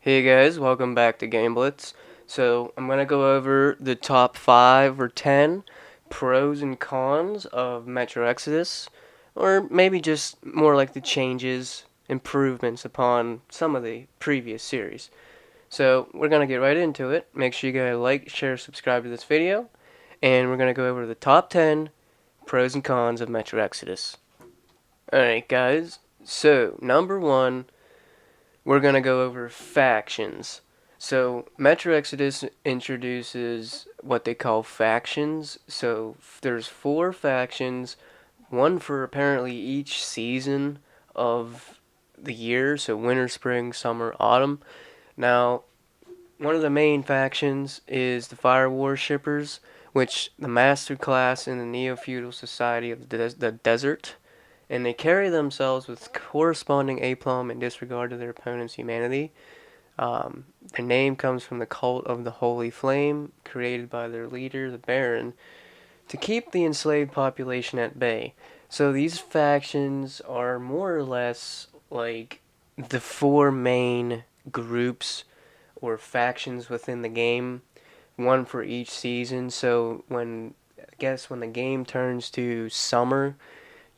Hey guys, welcome back to GameBlitz. So I'm gonna go over the top 5 or 10 pros and cons of Metro Exodus, or maybe just more like the changes, improvements upon some of the previous series. So we're gonna get right into it. Make sure you guys like, share, subscribe to this video, and we're gonna go over the top 10 pros and cons of Metro Exodus. Alright guys, so number 1, we're going to go over factions. So, Metro Exodus introduces what they call factions. So, there's 4 factions, one for apparently each season of the year. So, winter, spring, summer, autumn. Now, one of the main factions is the Fire Worshippers, which the master class in the Neo-Feudal Society of the Desert, and they carry themselves with corresponding aplomb in disregard to their opponent's humanity. Their name comes from the cult of the Holy Flame, created by their leader, the Baron, to keep the enslaved population at bay. So these factions are more or less like the 4 main groups or factions within the game, one for each season. So when the game turns to summer,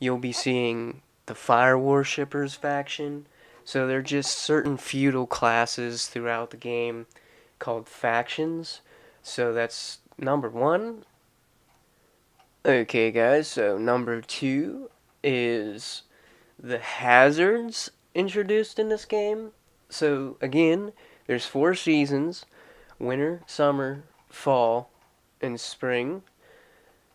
you'll be seeing the Fire Worshippers faction. So they're just certain feudal classes throughout the game called factions. So that's number 1. Okay, guys, so number 2 is the hazards introduced in this game. So again, there's 4 seasons: winter, summer, fall, and spring.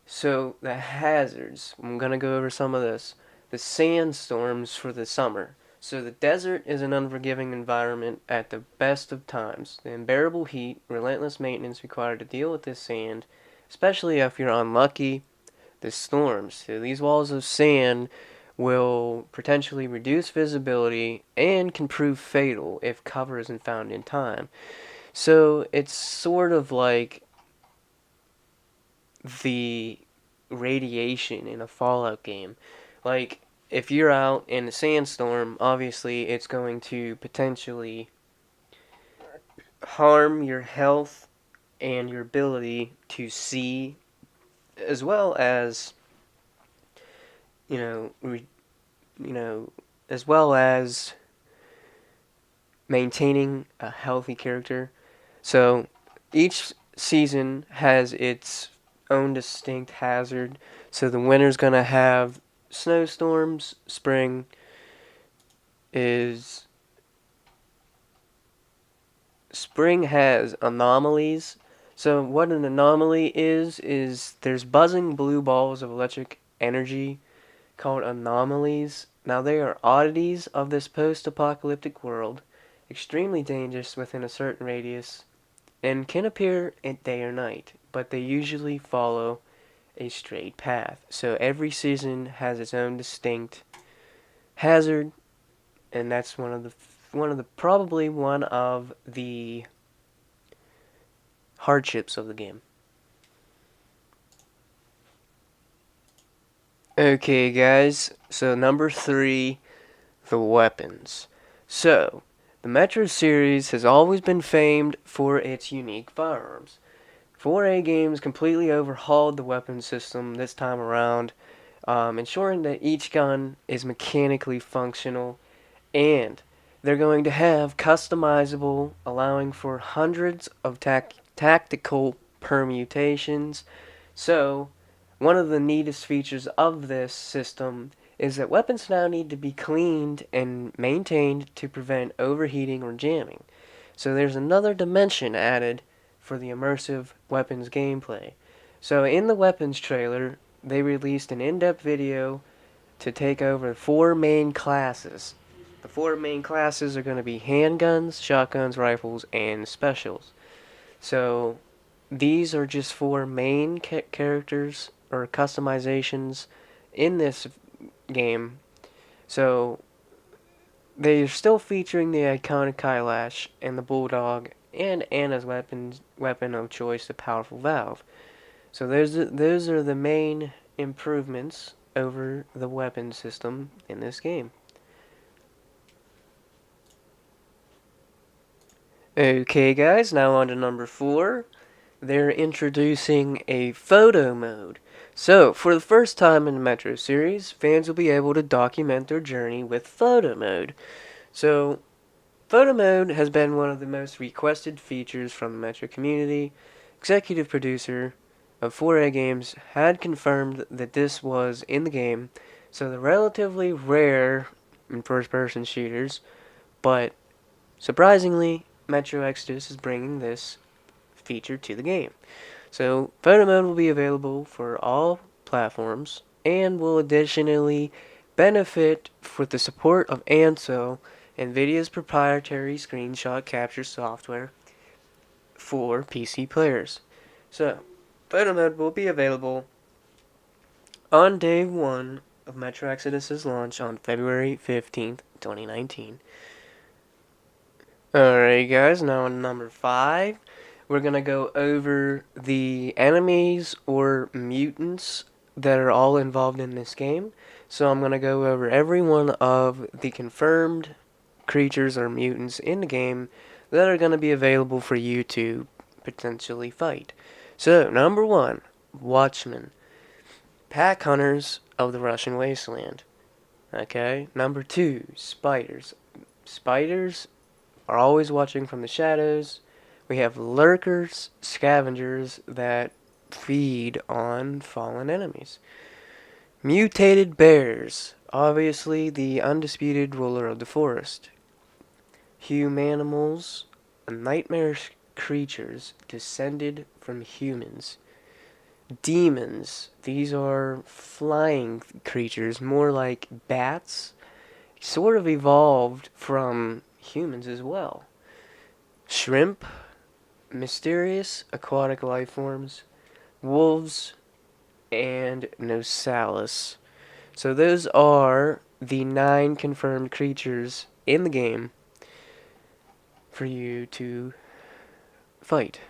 So the hazards, I'm going to go over some of this. The sandstorms for the summer. So the desert is an unforgiving environment at the best of times. The unbearable heat, relentless maintenance required to deal with this sand, especially if you're unlucky. The storms. So these walls of sand will potentially reduce visibility and can prove fatal if cover isn't found in time. So it's sort of like the radiation in a Fallout game. Like, if you're out in a sandstorm, obviously it's going to potentially harm your health and your ability to see, as well as, you know, you know, as well as maintaining a healthy character. So each season has its own distinct hazard. So the winter's gonna have snowstorms. Is Spring has anomalies. So what an anomaly is there's buzzing blue balls of electric energy called anomalies. Now they are oddities of this post-apocalyptic world, extremely dangerous within a certain radius, and can appear at day or night, but they usually follow a straight path. So every season has its own distinct hazard, and that's probably one of the hardships of the game. Okay, guys, so number 3, the weapons. So, the Metro series has always been famed for its unique firearms. 4A Games completely overhauled the weapon system this time around, ensuring that each gun is mechanically functional, and they're going to have customizable, allowing for hundreds of tactical permutations. So, one of the neatest features of this system is that weapons now need to be cleaned and maintained to prevent overheating or jamming. So there's another dimension added for the immersive weapons gameplay. So in the weapons trailer, they released an in-depth video to take over 4 main classes. The 4 main classes are going to be handguns, shotguns, rifles, and specials. So these are just 4 main characters or customizations in this game. So they're still featuring the iconic Kailash and the Bulldog and Anna's weapon of choice, the powerful Valve. So those are the main improvements over the weapon system in this game. Okay guys, now on to number 4. They're introducing a photo mode. So, for the first time in the Metro series, fans will be able to document their journey with photo mode. So, photo mode has been one of the most requested features from the Metro community. Executive producer of 4A Games had confirmed that this was in the game, so the relatively rare in first-person shooters, but surprisingly, Metro Exodus is bringing this feature to the game. So, photo mode will be available for all platforms and will additionally benefit with the support of ANSO, NVIDIA's proprietary screenshot capture software for PC players. So, photo mode will be available on day 1 of Metro Exodus's launch on February 15th, 2019. Alright guys, now on number 5, we're going to go over the enemies or mutants that are all involved in this game. So I'm going to go over every one of the confirmed creatures or mutants in the game that are going to be available for you to potentially fight. So, number 1, Watchmen. Pack Hunters of the Russian Wasteland. Okay, number 2, Spiders. Spiders are always watching from the shadows. We have Lurkers, scavengers that feed on fallen enemies. Mutated Bears, obviously the undisputed ruler of the forest. Humanimals, nightmarish creatures descended from humans. Demons, these are flying creatures, more like bats, sort of evolved from humans as well. Shrimp, mysterious aquatic life forms, wolves, and Nosalis. So those are the 9 confirmed creatures in the game for you to fight.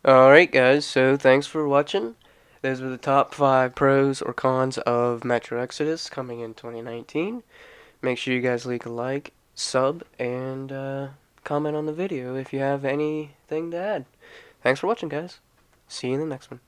Alright guys, so thanks for watching. Those were the top 5 pros or cons of Metro Exodus coming in 2019. Make sure you guys leave a like, sub, and comment on the video if you have anything to add. Thanks for watching guys. See you in the next one.